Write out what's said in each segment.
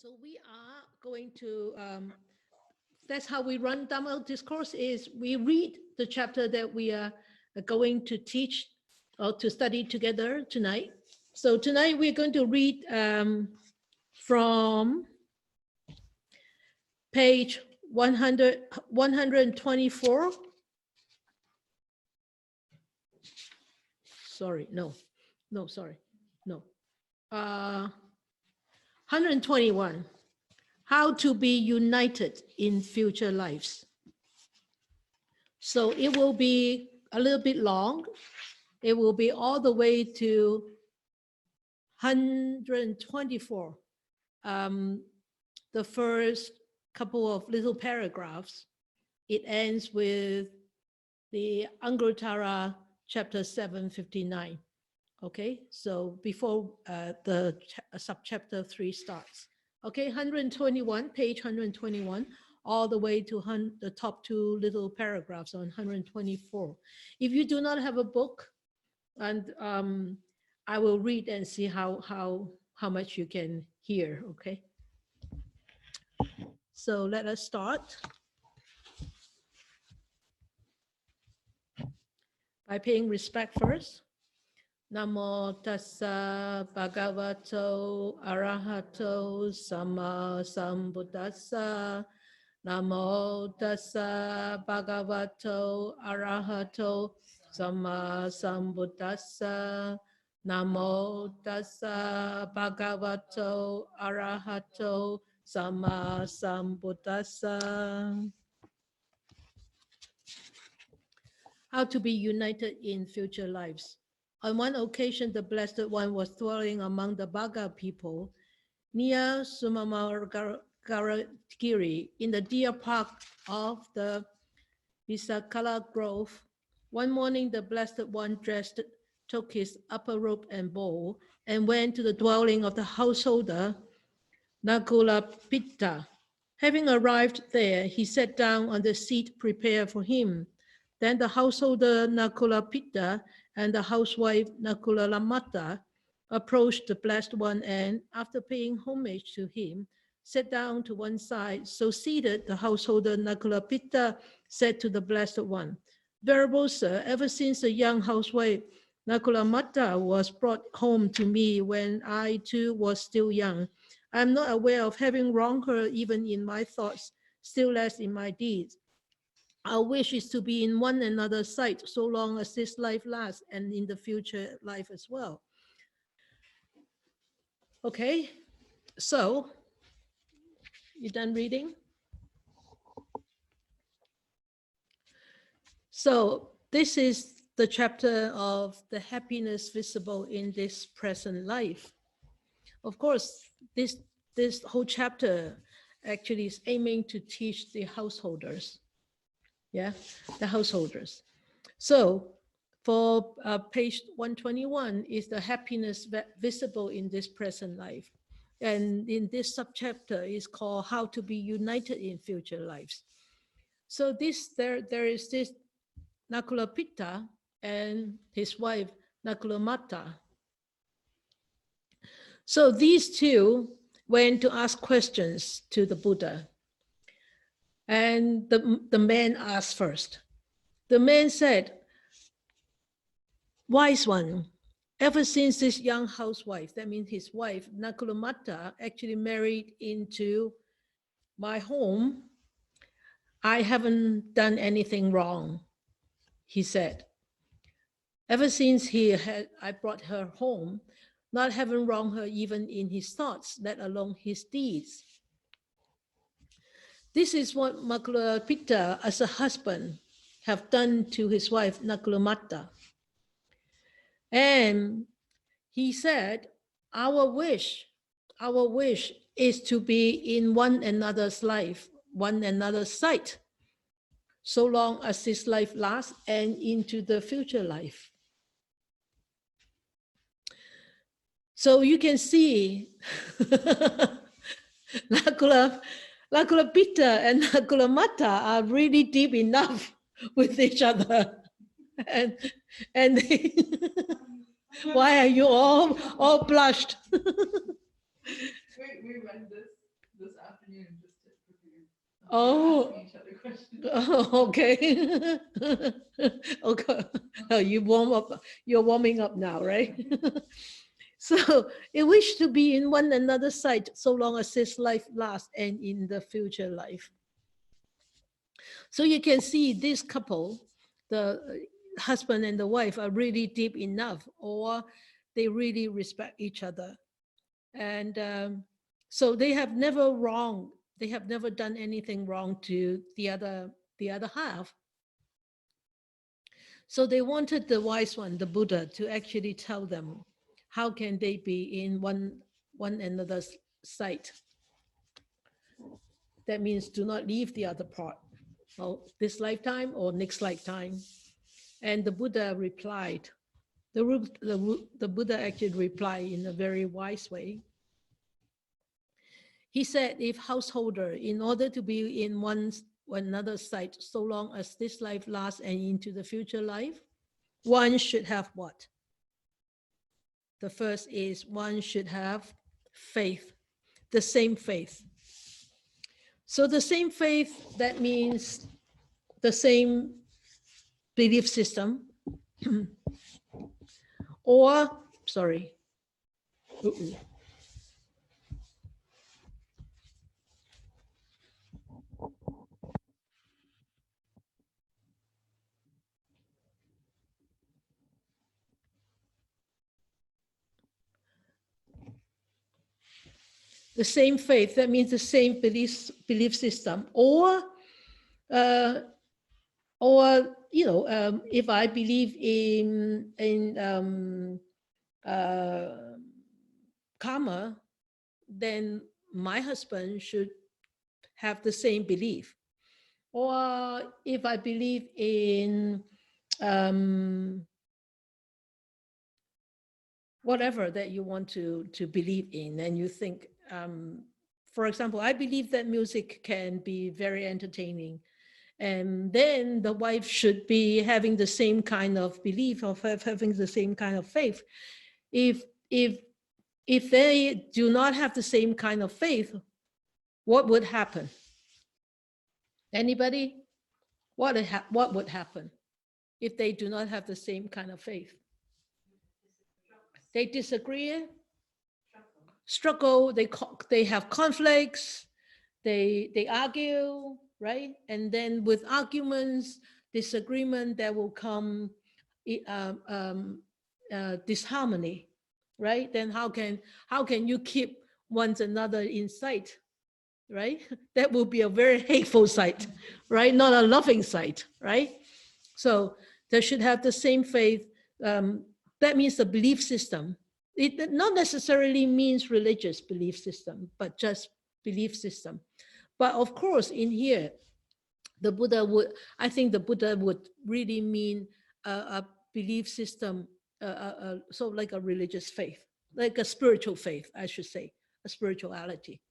So we are going to, that's how we run Dhamma discourse, is we read the chapter that we are going to teach or to study together tonight. So tonight we're going to read from page 124. Sorry, no, sorry, no. 121. How to be united in future lives. So it will be a little bit long. It will be all the way to 124. The first couple of little paragraphs, it ends with the Anguttara chapter 759. Okay, so before the subchapter 3 starts. Okay, 121, page 121, all the way to the top two little paragraphs on 124. If you do not have a book, and I will read and see how much you can hear, okay? So let us start by paying respect first. Namo tassa bhagavato arahato sama sambuddhassa. Namo tassa bhagavato arahato sama sambuddhassa. Namo tassa bhagavato arahato sama sambuddhassa. How to be united in future lives. On one occasion, the Blessed One was dwelling among the Baga people near Sumamargiri in the deer park of the Visakala Grove. One morning, the Blessed One dressed, took his upper robe and bowl, and went to the dwelling of the householder Nakulapita. Having arrived there, he sat down on the seat prepared for him. Then the householder Nakulapita and the housewife Nakulalamata approached the Blessed One and, after paying homage to him, sat down to one side. So seated, the householder Nakulapita said to the Blessed One, "Venerable Sir, ever since the young housewife Nakulamata was brought home to me when I too was still young, I am not aware of having wronged her even in my thoughts, still less in my deeds. Our wish is to be in one another's sight so long as this life lasts and in the future life as well." Okay, so you done reading? So this is the chapter of the happiness visible in this present life. Of course, this whole chapter actually is aiming to teach the householders. Yeah, the householders. So for page 121 is the happiness visible in this present life. And in this subchapter is called How to be United in Future Lives. So there is this Nakulapita and his wife Nakulamata. So these two went to ask questions to the Buddha. And the man asked first. The man said, "Wise one, ever since this young housewife," that means his wife, Nakulamata, actually married into my home, I haven't done anything wrong, he said. Ever since I brought her home, not having wronged her even in his thoughts, let alone his deeds. This is what Nakulapita, as a husband, have done to his wife Nakulamata. And he said, our wish is to be in one another's life, one another's sight, so long as this life lasts and into the future life. So you can see Nakulapita and Nakulamata are really deep enough with each other. And they, why are you all blushed? we read this Oh, oh, okay. Okay. Oh, you're warming up now, right? So it wish to be in one another's sight so long as this life lasts and in the future life. So you can see this couple, the husband and the wife, are really deep enough, or they really respect each other. And so they have never done anything wrong to the other half. So they wanted the wise one, the Buddha, to actually tell them how can they be in one another's sight. That means do not leave the other part, this lifetime or next lifetime. And the Buddha replied, the Buddha actually replied in a very wise way. He said, if householder, in order to be in one another's sight so long as this life lasts and into the future life, one should have what? The first is one should have faith, the same faith. So the same faith, that means the same belief system, or, sorry. The same faith, that means the same belief system, or you know, if I believe in karma, then my husband should have the same belief. Or if I believe in whatever that you want to believe in, and you think, for example, I believe that music can be very entertaining, and then the wife should be having the same kind of belief, of having the same kind of faith. If they do not have the same kind of faith, what would happen? Anybody? What would happen if they do not have the same kind of faith? They disagree, struggle, they have conflicts, they argue, right? And then with arguments, disagreement, there will come disharmony, right? Then how can you keep one another in sight, right? That will be a very hateful sight, right? Not a loving sight, right? So they should have the same faith. That means the belief system. It not necessarily means religious belief system, but just belief system. But of course, in here, I think the Buddha would really mean a belief system, so like a religious faith, like a spiritual faith, I should say, a spirituality.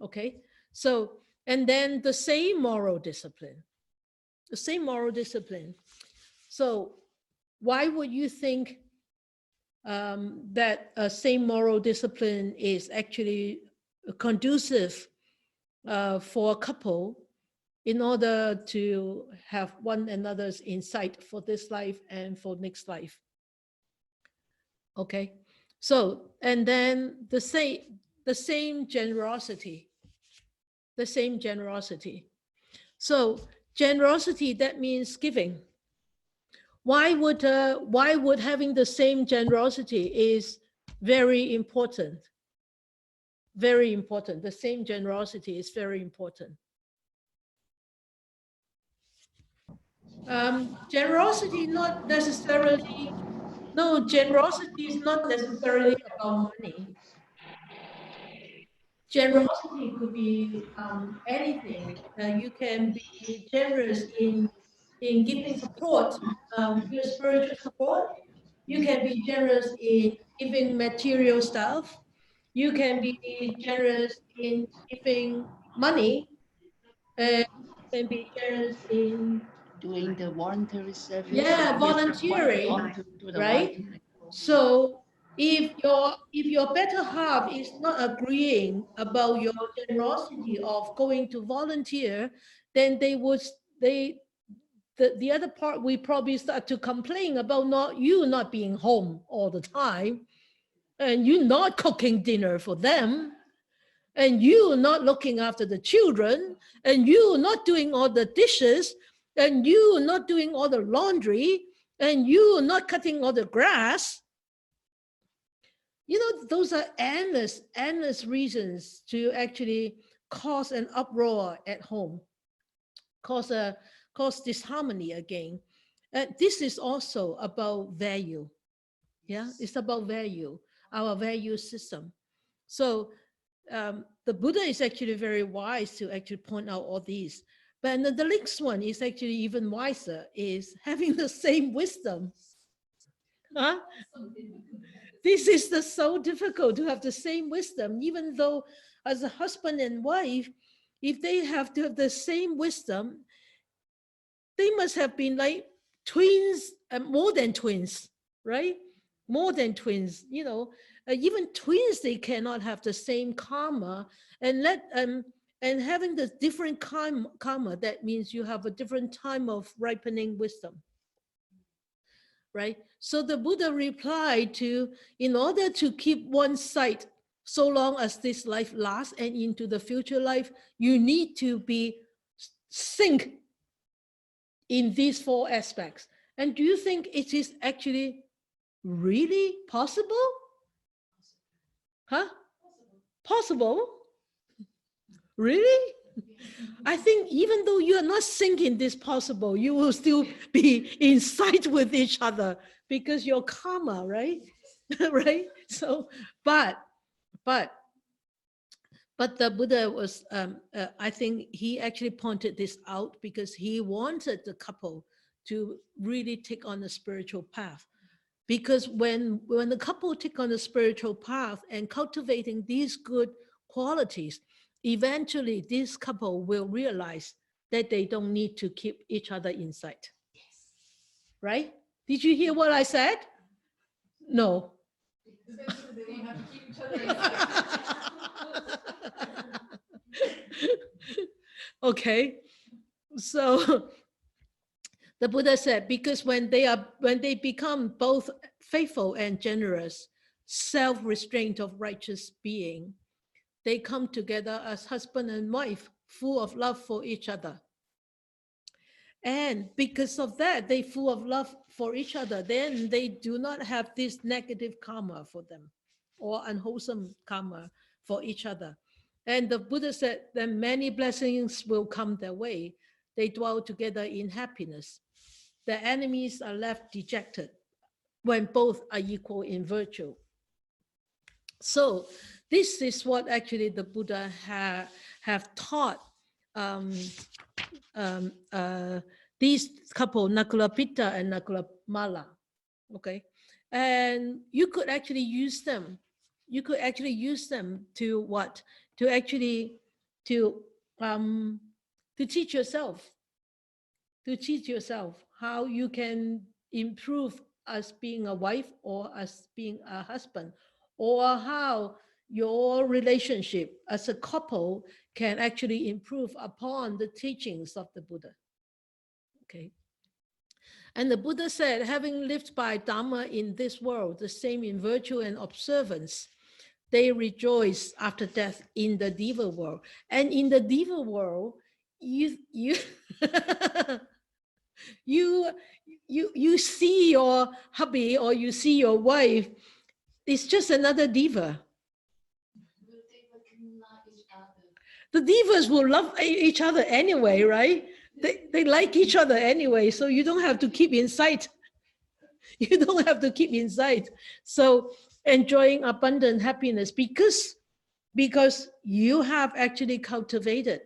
Okay, so, and then the same moral discipline, the same moral discipline. So why would you think that same moral discipline is actually conducive for a couple in order to have one another's insight for this life and for next life? Okay, so, and then the same generosity, the same generosity. So generosity, that means giving. Why would having the same generosity is very important? Very important. The same generosity is very important. Generosity not necessarily, no, generosity is not necessarily about money. Generosity could be anything. You can be generous in giving support, your spiritual support. You can be generous in giving material stuff. You can be generous in giving money. You can be generous in doing the voluntary service. Yeah, volunteering, right? So if your better half is not agreeing about your generosity of going to volunteer, then they would they the other part we probably start to complain about not being home all the time, and you not cooking dinner for them, and you not looking after the children, and you not doing all the dishes, and you not doing all the laundry, and you not cutting all the grass. You know, those are endless reasons to actually cause an uproar at home, cause disharmony again. This is also about value. Yeah, it's about value, our value system. So the Buddha is actually very wise to actually point out all these. But the next one is actually even wiser, is having the same wisdom. Huh? This is so difficult to have the same wisdom, even though as a husband and wife, if they have to have the same wisdom, they must have been like twins, more than twins, right? More than twins, you know, even twins, they cannot have the same karma, and and having the different karma, that means you have a different time of ripening wisdom, right? So the Buddha replied to, in order to keep one sight so long as this life lasts and into the future life, you need to be sync in these four aspects. And do you think it is actually really possible? Huh? Possible? Really? I think even though you are not thinking this possible, you will still be in sight with each other because your karma, right? Right? So, but the Buddha was, I think he actually pointed this out because he wanted the couple to really take on the spiritual path. Because when the couple take on the spiritual path and cultivating these good qualities, eventually this couple will realize that they don't need to keep each other in sight. Right? Did you hear what I said? No. Okay. So the Buddha said, because when they become both faithful and generous, self-restraint of righteous being, they come together as husband and wife, full of love for each other. And because of that, they full of love for each other, then they do not have this negative karma for them or unwholesome karma for each other. And the Buddha said that many blessings will come their way. They dwell together in happiness. The enemies are left dejected when both are equal in virtue. So this is what actually the Buddha have taught these couple, Nakulapita and Nakulamala. Okay, and you could actually use them. You could actually use them to what? To actually to teach yourself. To teach yourself how you can improve as being a wife or as being a husband, or how your relationship as a couple can actually improve upon the teachings of the Buddha. Okay. And the Buddha said, having lived by Dhamma in this world, the same in virtue and observance, they rejoice after death in the Deva world. And in the Deva world, you you see your hubby or you see your wife, it's just another Deva. The Devas will love each other anyway, right? They like each other anyway, so you don't have to keep in sight. You don't have to keep in sight. So enjoying abundant happiness because you have actually cultivated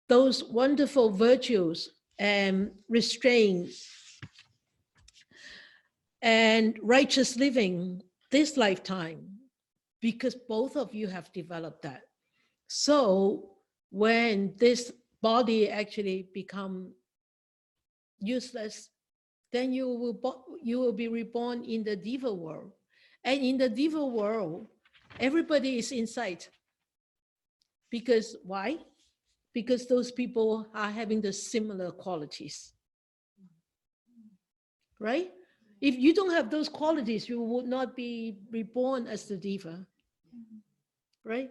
those wonderful virtues and restraint and righteous living this lifetime, because both of you have developed that. So when this body actually become useless, then you will be reborn in the Deva world. And in the diva world, everybody is inside. Because why? Because those people are having the similar qualities, right? If you don't have those qualities, you would not be reborn as the diva, right?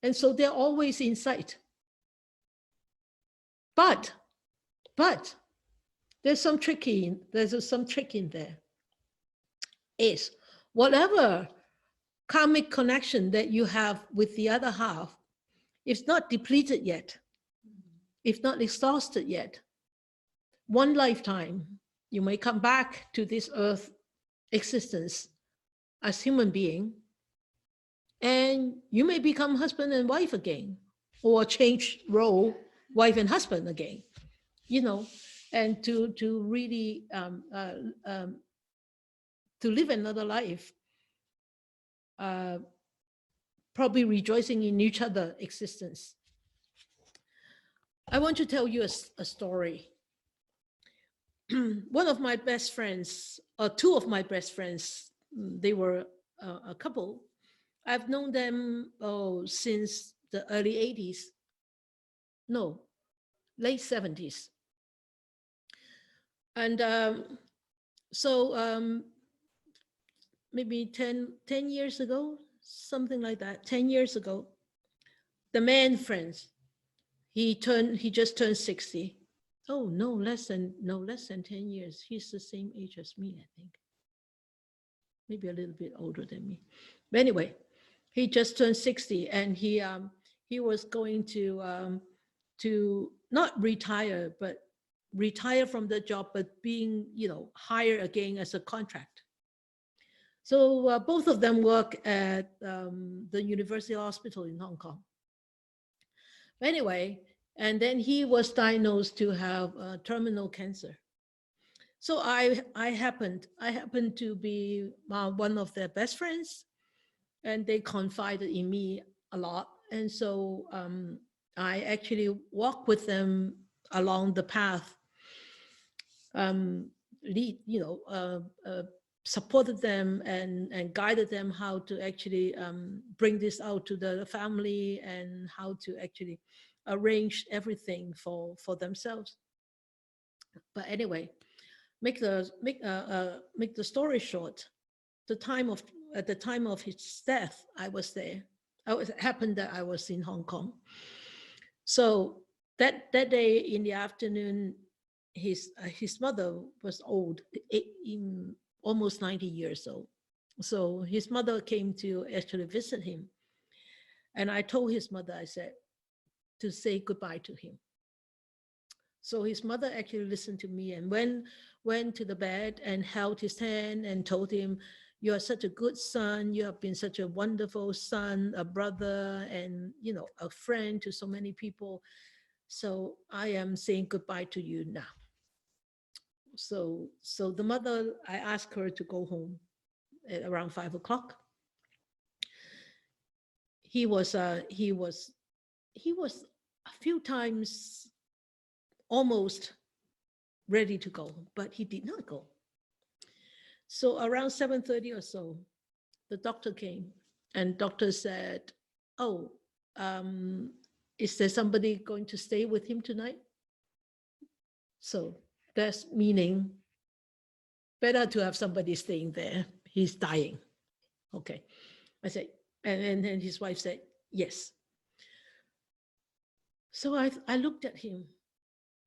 And so they're always in sight. But there's some trick in there. Is whatever karmic connection that you have with the other half, it's not depleted yet, if not exhausted yet. One lifetime, you may come back to this earth existence as human being, and you may become husband and wife again, or change role, wife and husband again, you know, and to really to live another life, probably rejoicing in each other existence. I want to tell you a story. One of my best friends, or two of my best friends, they were a couple. I've known them since the early 80s. No, late 70s. And so maybe 10 years ago, something like that, 10 years ago, the man friends, he just turned 60. Oh, no less than 10 years. He's the same age as me, I think. Maybe a little bit older than me. But anyway, he just turned 60, and he was going to not retire, but retire from the job, but being, hired again as a contract. So both of them work at the University Hospital in Hong Kong. Anyway, and then he was diagnosed to have terminal cancer. So I happened to be one of their best friends, and they confided in me a lot. And so I actually walked with them along the path, supported them and guided them how to actually bring this out to the family, and how to actually arrange everything for themselves. But anyway, make the story short, at the time of his death, I was there. Happened that I was in Hong Kong. So that day in the afternoon, his mother was old, almost 90 years old. So his mother came to actually visit him. And I told his mother, I said, to say goodbye to him. So his mother actually listened to me and went to the bed and held his hand and told him, "You are such a good son. You have been such a wonderful son, a brother, and a friend to so many people. So I am saying goodbye to you now." So the mother, I asked her to go home at around 5 o'clock. He was a few times almost ready to go, but he did not go. So around 7:30 or so, the doctor came, and doctor said, "Oh, is there somebody going to stay with him tonight?" So that's meaning better to have somebody staying there. He's dying. Okay. I said, and then his wife said, "Yes." So I looked at him,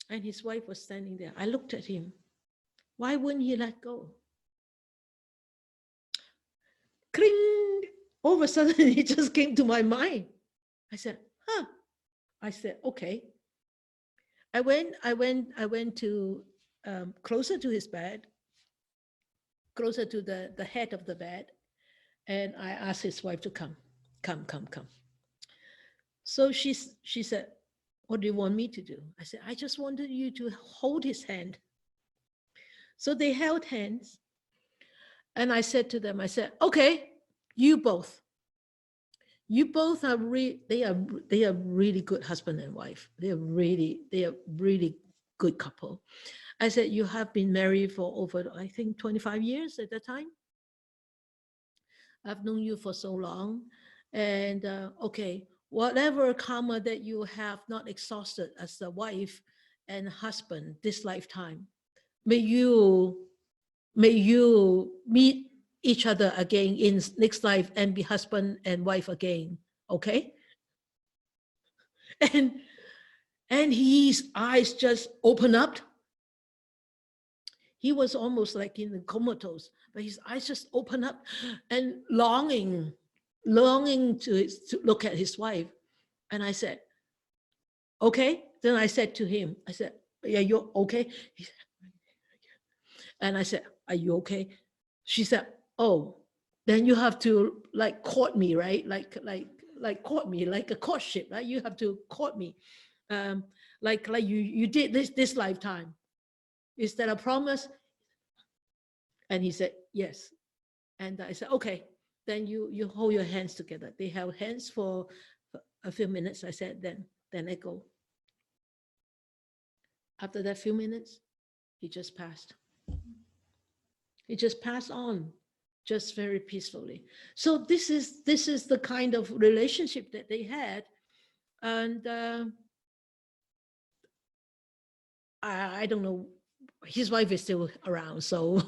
and his wife was standing there. I looked at him. Why wouldn't he let go? Cling! All of a sudden, it just came to my mind. I said, "Huh." I said, "Okay." I went to closer to his bed, closer to the head of the bed, and I asked his wife to come. So she said, "What do you want me to do?" I said, "I just wanted you to hold his hand." So they held hands, and I said to them, I said, "Okay, you both are they are really good husband and wife. They are really good couple." I said, "You have been married for over, I think, 25 years at that time. I've known you for so long. And okay, whatever karma that you have not exhausted as a wife and husband this lifetime, may you meet each other again in next life and be husband and wife again. Okay. And his eyes just open up. He was almost like in the comatose, but his eyes just open up and longing to look at his wife. And I said, okay. Then I said to him, I said, yeah, you're okay. And I said, are you okay? She said, oh, then you have to like court me, right? Like court me, like a courtship, right? You have to court me. Like you did this lifetime. Is that a promise? And he said, yes. And I said, okay, then you hold your hands together. They held hands for a few minutes. I said, then I go. After that few minutes, he just passed. He just passed on, just very peacefully. So this is the kind of relationship that they had. And I don't know, his wife is still around, so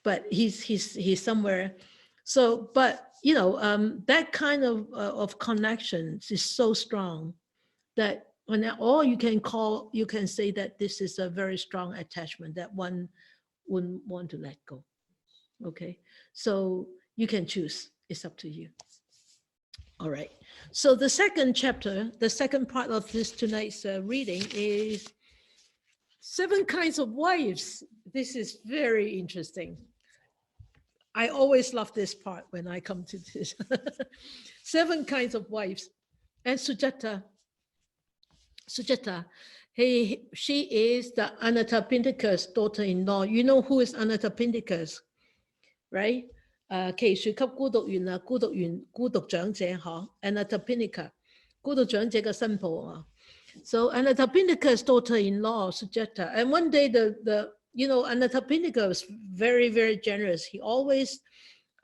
but he's somewhere. So, but you know, that kind of connections is so strong that when all you can say that this is a very strong attachment that one wouldn't want to let go. Okay, so you can choose. It's up to you. All right. So the second chapter, the second part of this tonight's reading is 7 kinds of wives. This is very interesting. I always love this part when I come to this. 7 kinds of wives. And Sujata, she is the Anathapindika's daughter-in-law. You know who is Anathapindika's, right? 其樹給孤獨園啊，孤獨長者嗬 ，Anathapindika， 孤獨長者嘅新抱啊。So Anathapindika's daughter-in-law, Sujata, and one day the Anathapindika was very, very generous. He always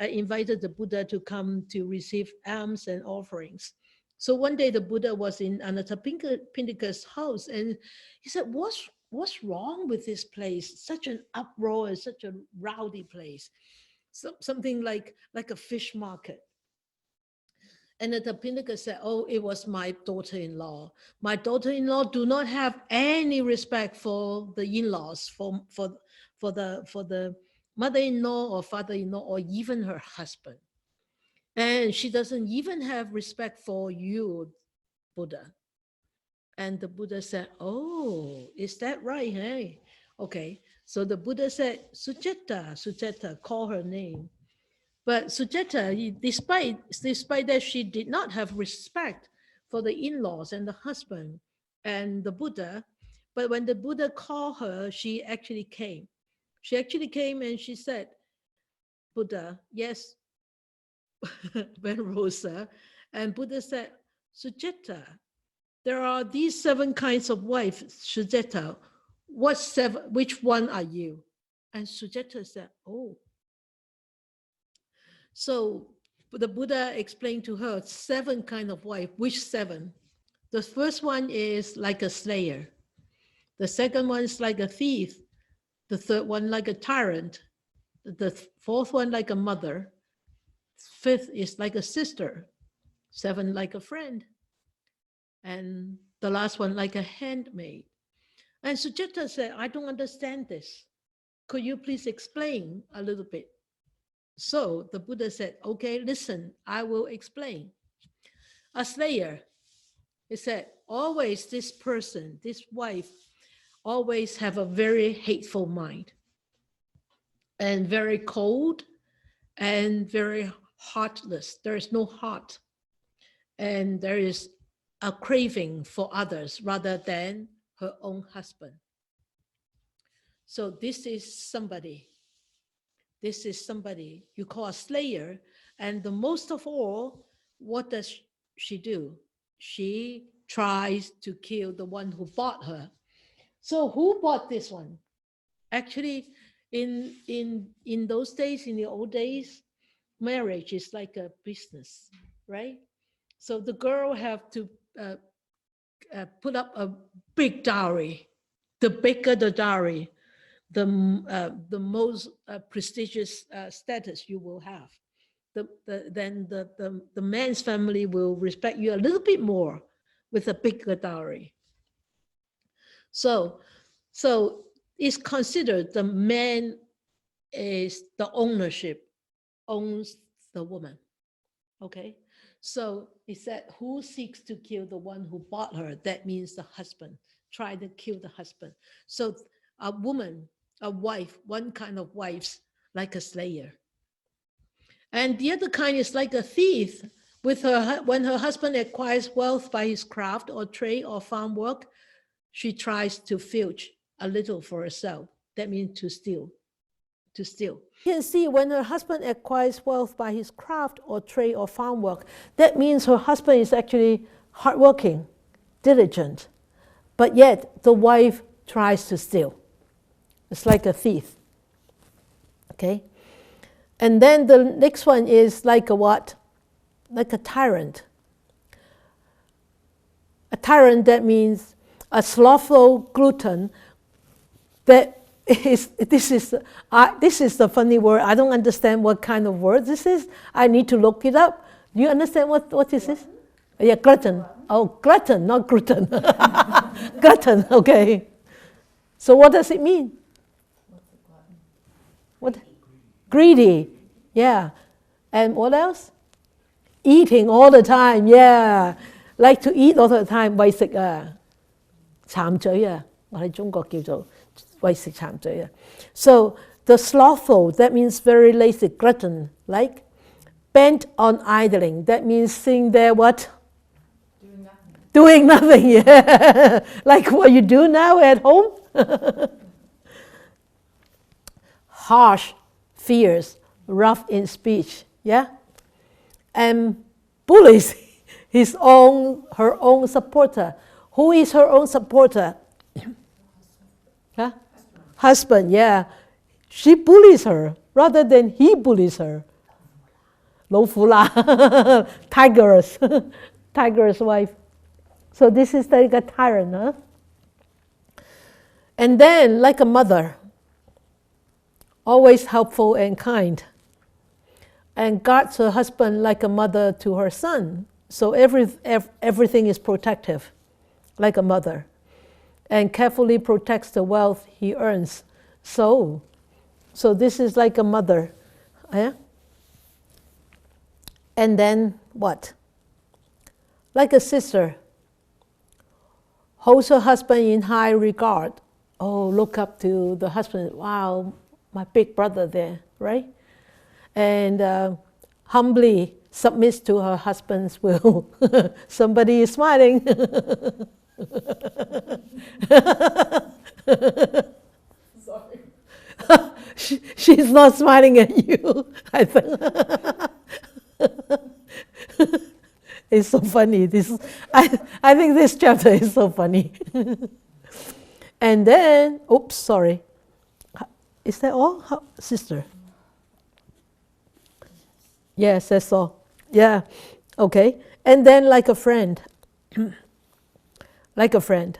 invited the Buddha to come to receive alms and offerings. So one day the Buddha was in Anathapindika's house and he said, what's wrong with this place? Such an uproar and such a rowdy place. Something like a fish market. And the Pinnacle said, oh, it was my daughter-in-law. My daughter-in-law do not have any respect for the in-laws, for the mother-in-law or father-in-law or even her husband. And she doesn't even have respect for you, Buddha. And the Buddha said, oh, is that right? Hey, okay. So the Buddha said, Sujata, call her name. But Sujata, despite that, she did not have respect for the in-laws and the husband and the Buddha. But when the Buddha called her, she actually came. She actually came and she said, Buddha, yes, Venerable Sir. And Buddha said, Sujata, there are these 7 kinds of wives, Sujata. Which one are you? And Sujata said, oh. So the Buddha explained to her 7 kinds of wife. Which 7? The first one is like a slayer. The second one is like a thief. The third one like a tyrant. The fourth one like a mother. Fifth is like a sister. 7 like a friend. And the last one like a handmaid. And Sujata said, I don't understand this. Could you please explain a little bit? So the Buddha said, okay, listen, I will explain. A slayer, he said, always this person, this wife, always have a very hateful mind and very cold and very heartless. There is no heart. And there is a craving for others rather than her own husband. So this is somebody you call a slayer. And the most of all, what does she do? She tries to kill the one who bought her. So who bought this one? Actually, in those days, in the old days, marriage is like a business, right? So the girl have to put up a big dowry. The bigger the dowry, the most prestigious status you will have. Then the man's family will respect you a little bit more with a bigger dowry. So it's considered the man is the ownership, owns the woman. Okay. So it said, who seeks to kill the one who bought her? That means the husband. Try to kill the husband. So a woman, a wife, one kind of wife's like a slayer. And the other kind is like a thief. When her husband acquires wealth by his craft or trade or farm work, she tries to filch a little for herself. That means to steal. To steal. You can see when her husband acquires wealth by his craft or trade or farm work, that means her husband is actually hardworking, diligent, but yet the wife tries to steal. It's like a thief. Okay? And then the next one is like a what? Like a tyrant. A tyrant, that means a slothful glutton. This is the funny word. I don't understand what kind of word this is. I need to look it up. Do you understand what this is? Yeah, glutton. Oh, glutton, not gluten. Glutton, okay. So what does it mean? What? Greedy. Yeah. And what else? Eating all the time. Yeah. Like to eat all the time. 為食啊，饞嘴啊，我喺中國叫做為食饞嘴啊。So the slothful, that means very lazy, glutton, like bent on idling. That means sitting there what? Doing nothing, yeah. Like what you do now at home. Harsh, fierce, rough in speech, yeah. And bullies her own supporter. Who is her own supporter? Huh? Husband, yeah. She bullies her rather than he bullies her. 老虎啦, tiger's wife. So this is like a tyrant, huh? And then like a mother, always helpful and kind, and guards her husband like a mother to her son. So everything is protective, like a mother, and carefully protects the wealth he earns. So this is like a mother, yeah? And then what? Like a sister, holds her husband in high regard. Oh, look up to the husband. Wow, my big brother there, right? And humbly submits to her husband's will. Somebody is smiling. Sorry. She's not smiling at you, I think. It's so funny. I think this chapter is so funny. And then, oops, sorry. Is that all, sister? Yes, that's all. Yeah, okay. And then like a friend. Like a friend.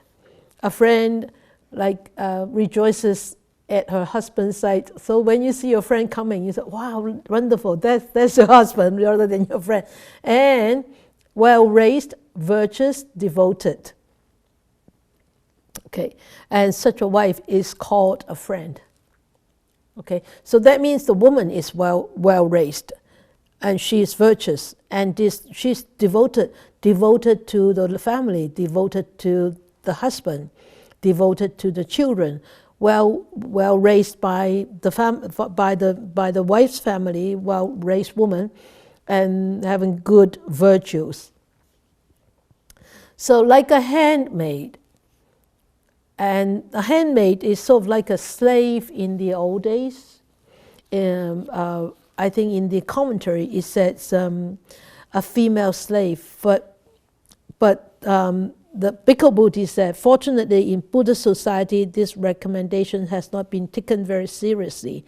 A friend like rejoices at her husband's side. So when you see your friend coming, you say, wow, wonderful, that's your husband rather than your friend. And well-raised, virtuous, devoted. Okay, and such a wife is called a friend. Okay, so that means the woman is well-raised, and she is virtuous, and she's devoted to the family, devoted to the husband, devoted to the children, well raised by the wife's family, well-raised woman, and having good virtues. So like a handmaid, and a handmaid is sort of like a slave in the old days. I think in the commentary it says a female slave, but the Bhikkhu Bodhi said, fortunately in Buddhist society this recommendation has not been taken very seriously,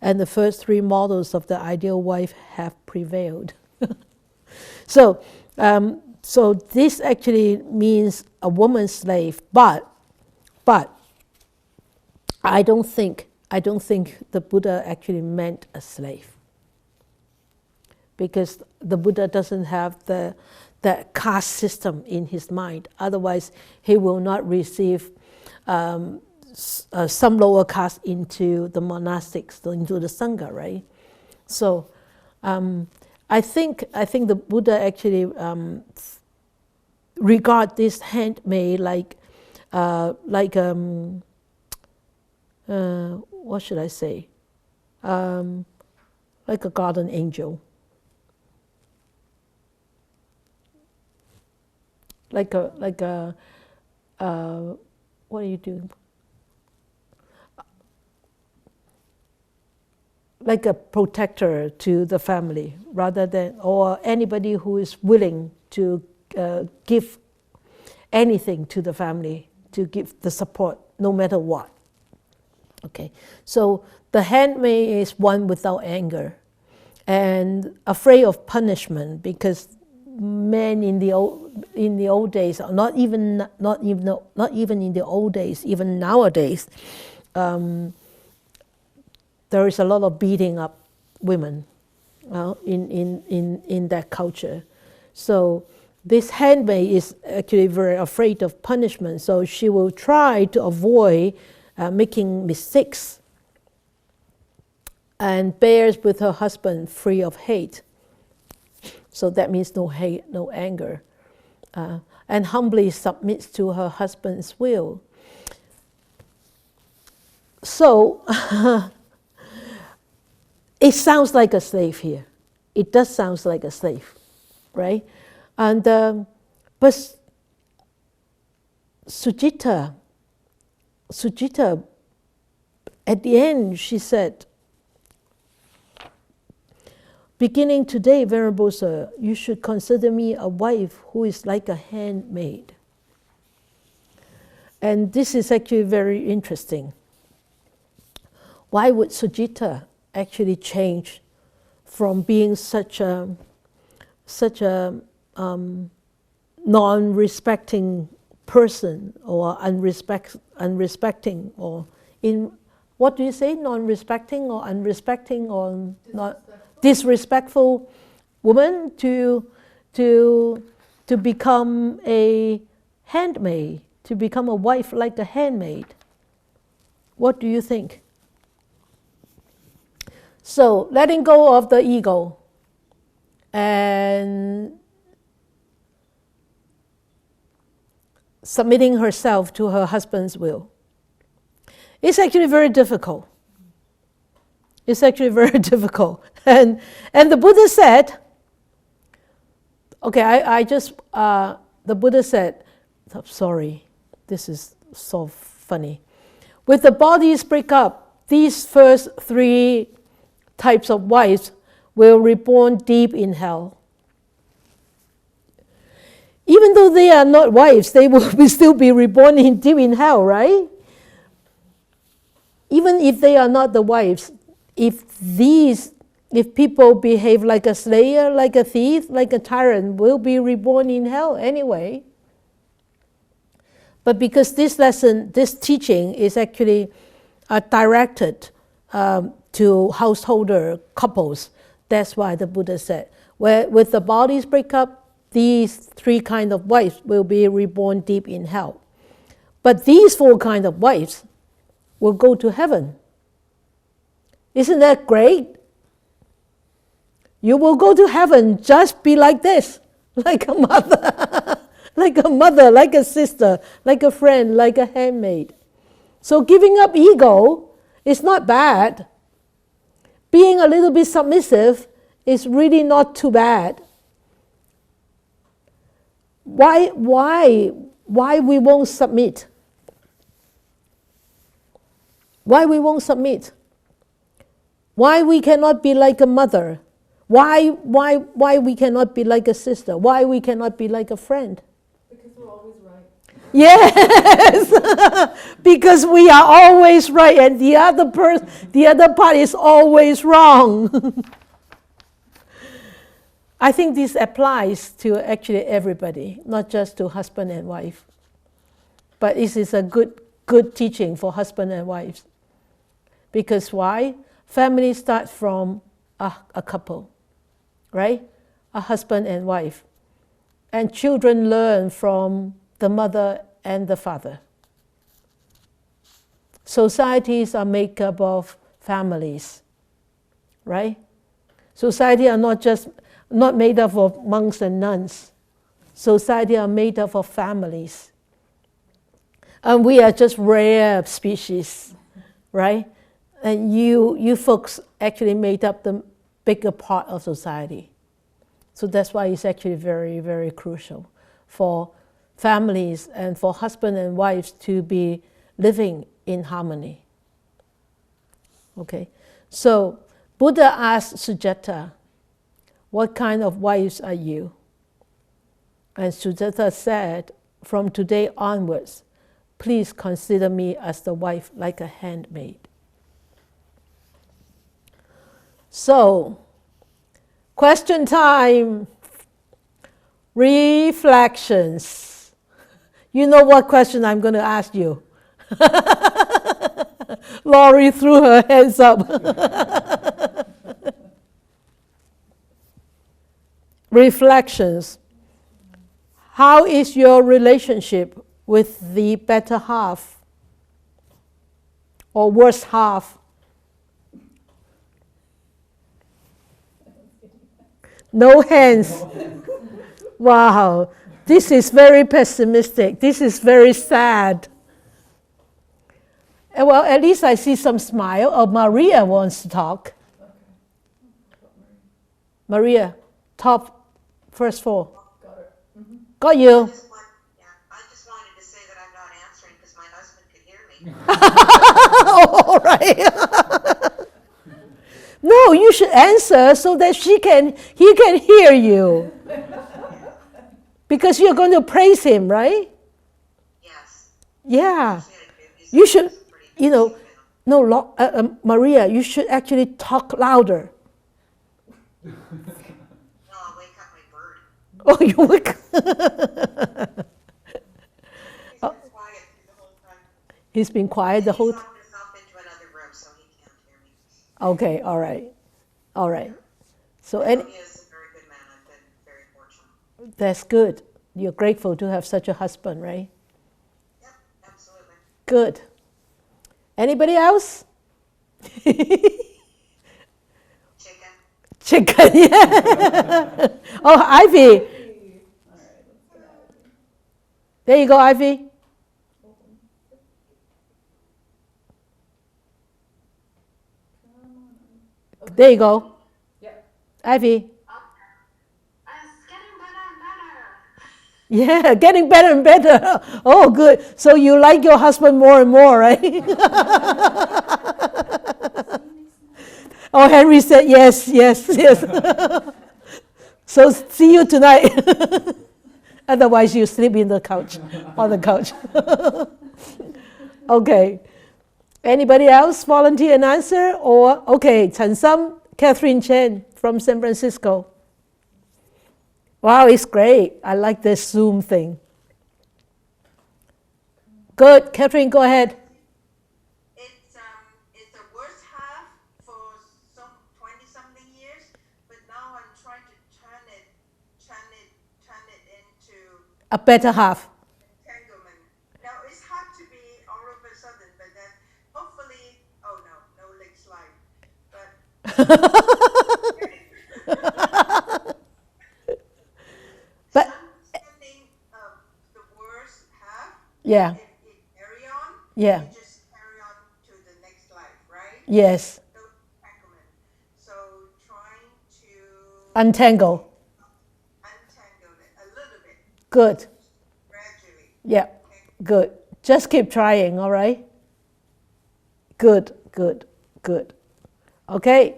and the first three models of the ideal wife have prevailed. So this actually means a woman slave, but I don't think the Buddha actually meant a slave, because the Buddha doesn't have the caste system in his mind. Otherwise, he will not receive some lower caste into the monastics, into the Sangha, right? So I think the Buddha actually regard this handmaid like what should I say? Like a guardian angel. Like a what are you doing? Like a protector to the family, rather than, or anybody who is willing to give anything to the family, to give the support, no matter what. Okay, so the handmaid is one without anger and afraid of punishment, because men in the old days, not even in the old days, even nowadays, there is a lot of beating up women in that culture. So this handmaid is actually very afraid of punishment, so she will try to avoid making mistakes, and bears with her husband free of hate. So that means no hate, no anger, and humbly submits to her husband's will. So it sounds like a slave here. It does sound like a slave, right? And but Sujita, at the end, she said, "Beginning today, Venerable Sir, you should consider me a wife who is like a handmaid." And this is actually very interesting. Why would Sujita actually change from being such a non-respecting person, or unrespecting, or in what do you say, non-respecting or unrespecting or not disrespectful woman to become a handmaid, to become a wife like a handmaid? What do you think? So letting go of the ego and submitting herself to her husband's will. It's actually very difficult. It's actually very difficult. And the Buddha said, okay, the Buddha said, I'm sorry, this is so funny. With the bodies break up, these first three types of wives will reborn deep in hell. Even though they are not wives, they will still be reborn deep in hell, right? Even if they are not the wives, if people behave like a slayer, like a thief, like a tyrant, will be reborn in hell anyway. But because this lesson, this teaching is actually directed to householder couples, that's why the Buddha said, with the bodies break up, these three kinds of wives will be reborn deep in hell. But these four kinds of wives will go to heaven. Isn't that great? You will go to heaven, just be like this, like a mother, like a sister, like a friend, like a handmaid. So giving up ego is not bad. Being a little bit submissive is really not too bad. Why we won't submit? Why we won't submit? Why we cannot be like a mother? Why we cannot be like a sister? Why we cannot be like a friend? Because we're always right. Yes, because we are always right and the other part is always wrong. I think this applies to actually everybody, not just to husband and wife. But this is a good teaching for husband and wives. Because why? Family starts from a couple, right? A husband and wife. And children learn from the mother and the father. Societies are made up of families, right? Society are not made up of monks and nuns. Society are made up of families. And we are just rare species, right? And you folks actually made up the bigger part of society. So that's why it's actually very, very crucial for families and for husband and wives to be living in harmony. Okay, so Buddha asked Sujata, what kind of wives are you? And Sujata said, from today onwards, please consider me as the wife like a handmaid. So, question time. Reflections. You know what question I'm going to ask you? Laurie threw her hands up. Reflections. How is your relationship with the better half or worse half? No hands. Wow, this is very pessimistic. This is very sad. Well, at least I see some smile. Oh, Maria wants to talk. Maria, top first four. Got it. Mm-hmm. Got you. I just wanted to say that I'm not answering because my husband could hear me. All right. No, you should answer so that he can hear you. Because you're going to praise him, right? Yes. Yeah. You should, Maria, you should actually talk louder. No, I'll wake up my bird. Oh, you wake He's been quiet through the whole time. He's been quiet the whole time. He's locked himself into another room so he can't hear me. Okay, all right. So He is a very good man. I've been very fortunate. that's good. You're grateful to have such a husband, right? Yep, absolutely. Good. Anybody else? Chicken, yeah. Oh, Ivy. There you go, Ivy. There you go. Yep. Ivy. It's getting better and better. Yeah, getting better and better. Oh, good. So you like your husband more and more, right? Oh, Henry said yes. So see you tonight. Otherwise, you sleep on the couch. Okay. Anybody else volunteer an answer? Or, okay, Chen Sam, Catherine Chen from San Francisco. Wow, it's great. I like this Zoom thing. Good. Catherine, go ahead. It's the worst half for some 20-something years, but now I'm trying to turn it into A better half. entanglement. Now it's hard to be all of a sudden, but then hopefully, no leg slide, but. But Understanding the worst half. yeah, If you carry on, yeah, you just carry on to the next life, right? yes. No entanglement. So trying to Untangle. untangle it a little bit, Good. gradually. Yeah, Okay. good. Just keep trying, all right? Good. Okay.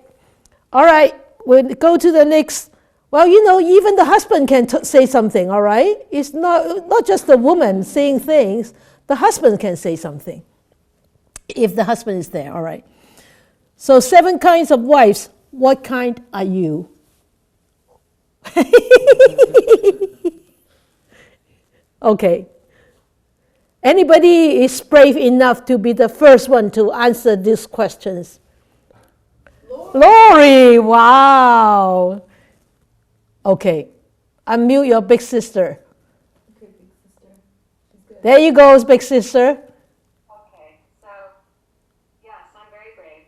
All right, we'll go to the next Well, you know, even the husband can say something, all right? It's not just the woman saying things, the husband can say something, if the husband is there, all right? So 7 kinds of wives, what kind are you? Okay. Anybody is brave enough to be the first one to answer these questions? Lori, wow. Okay, unmute your big sister. Okay, big sister. She's good. There you go, big sister. Okay, so yes, I'm very brave.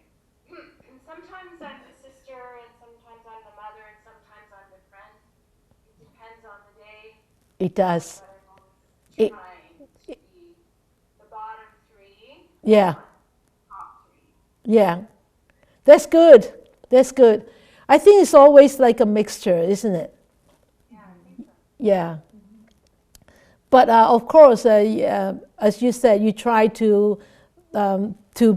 Sometimes I'm the sister, and sometimes I'm the mother, and sometimes I'm the friend. It depends on the day. It does. But I'm always It- trying to be the bottom 3. Yeah, Top 3. yeah. That's good. That's good. I think it's always like a mixture, isn't it? Yeah, I think so. Yeah. But of course, as you said, you try to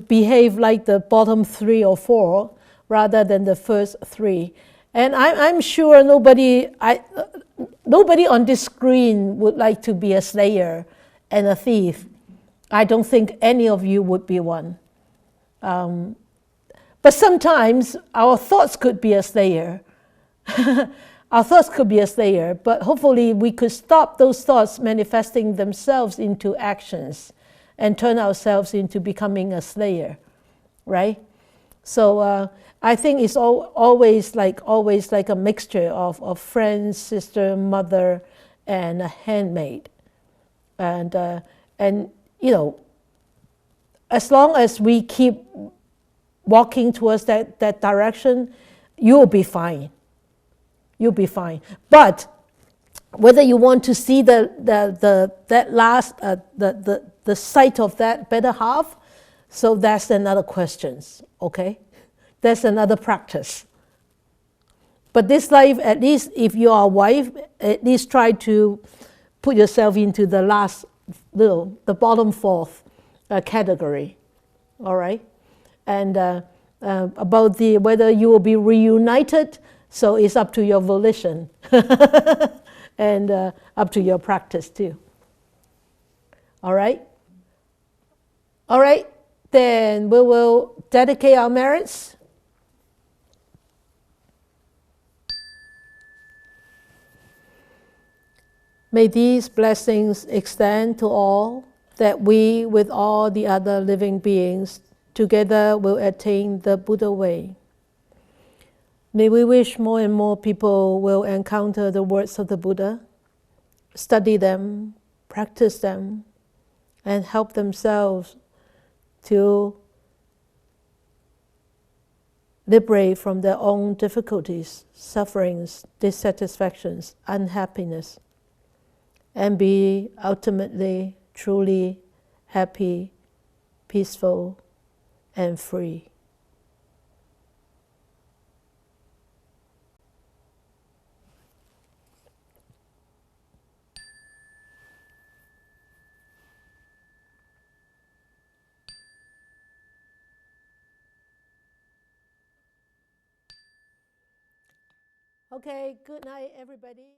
behave like the bottom 3 or 4 rather than the first 3. And I'm sure nobody on this screen would like to be a slayer and a thief. I don't think any of you would be one. But sometimes our thoughts could be a slayer. Our thoughts could be a slayer, but hopefully we could stop those thoughts manifesting themselves into actions and turn ourselves into becoming a slayer, right? So I think it's always like a mixture of friend, sister, mother, and a handmaid. And you know, as long as we keep walking towards that direction, you'll be fine. You'll be fine. But whether you want to see that last the sight of that better half, so that's another question. Okay, that's another practice. But this life, at least if you are a wife, at least try to put yourself into the the bottom 4th category. All right. And about whether you will be reunited, so it's up to your volition and up to your practice too. All right? All right, then we will dedicate our merits. May these blessings extend to all, that we, with all the other living beings, together will attain the Buddha way. May we wish more and more people will encounter the words of the Buddha, study them, practice them, and help themselves to liberate from their own difficulties, sufferings, dissatisfactions, unhappiness, and be ultimately, truly happy, peaceful, and free. Okay, good night, everybody.